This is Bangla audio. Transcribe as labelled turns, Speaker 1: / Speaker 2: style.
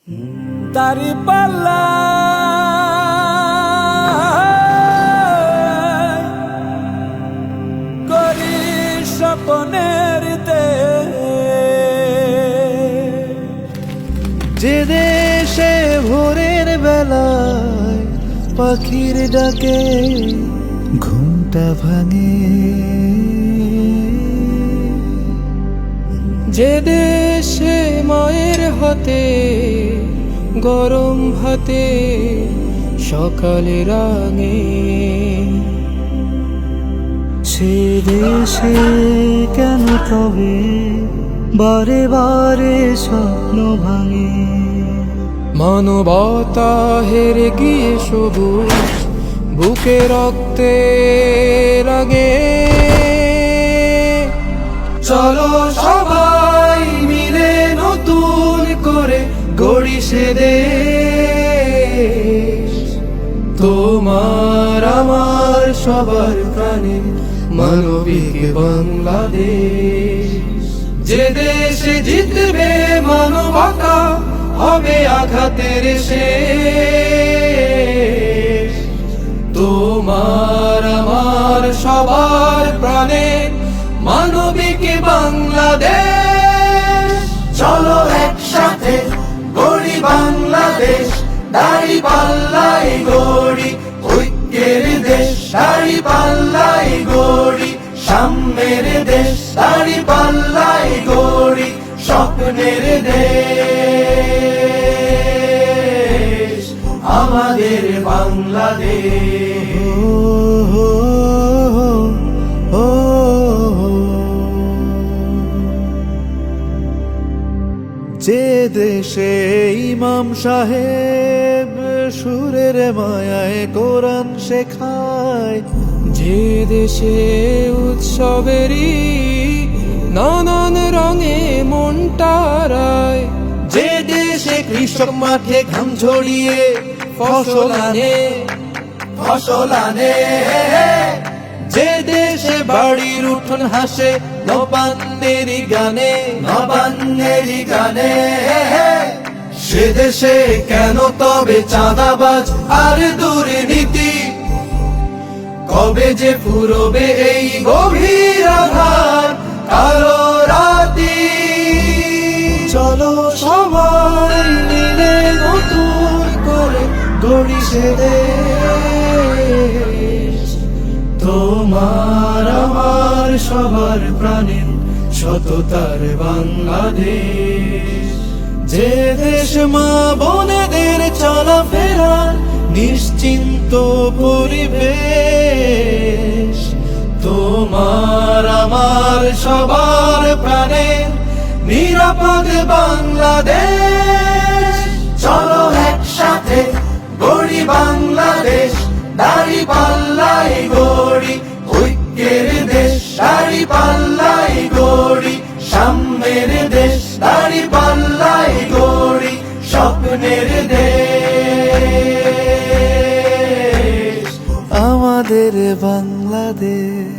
Speaker 1: দাড়ি পাল্লা করি স্বপ্নের
Speaker 2: যে দেশে ভোরের বেলায় পাখির ডাকে ঘুমটা ভাঙে,
Speaker 3: যে দেশে মায়ের হাতে গরম ভাতে সকালে রাঙে,
Speaker 2: সে দেশে কেন তবে বারে বারে স্বপ্ন ভাঙে।
Speaker 3: মানবতা হেরে গিয়ে সবুজ বুকে রক্তে লাগে।
Speaker 2: চলো সবাই মিলে নতুন করে গড়ি সে দেশ, তোমার আমার সবার প্রাণে মানবিক বাংলাদেশ। যে দেশে জিতবে মানবতা হবে আঘাতের শেষ, তোমার আমার সবার প্রাণে মানবিক বাংলাদেশ। চলো একসাথে গড়ি বাংলাদেশ, দাড়ি পাল্লাই গড়ি ঐক্যের দেশ, দাড়ি পাল্লাই গড়ি সাম্যের দেশ, দাড়ি পাল্লাই গড়ি স্বপ্নের দেশ, আমাদের বাংলাদেশ। যে দেশে ইমাম সাহেব সুরের মায়ায় কোরআন শেখায়,
Speaker 3: যে দেশে উৎসবেরই নানান রঙে মনটা রায়,
Speaker 2: যে দেশে কৃষক মাঠে ঘাম ঝরিয়ে ফসল আনে, যে দেশে বাড়ির উঠোন হাসে নবান্নেরই গানে, সে দেশে কেন তবে চাঁদাবাজ আর দুর্নীতি, কবে যে ফুরবে এই গভীর আধার কালো রাতি। চলো সবাই মিলে নতুন করে গড়ি সে দেশ, তোমার আমার সবার প্রাণের সততার বাংলাদেশ। যে দেশ মা বোনেদের চলাফেরা নিশ্চিন্ত পরিবেশ, তোমার আমার সবার প্রাণের নিরাপদ বাংলাদেশ। চলো একসাথে গড়ি বাংলাদেশ, দাড়ি পাল্লাই গড়ি ঐক্যের দেশ, দাড়ি পাল্লাই গড়ি সাম্যের দেশ, দাড়ি পাল্লাই গড়ি স্বপ্নের দেশ, আমাদের বাংলাদেশ।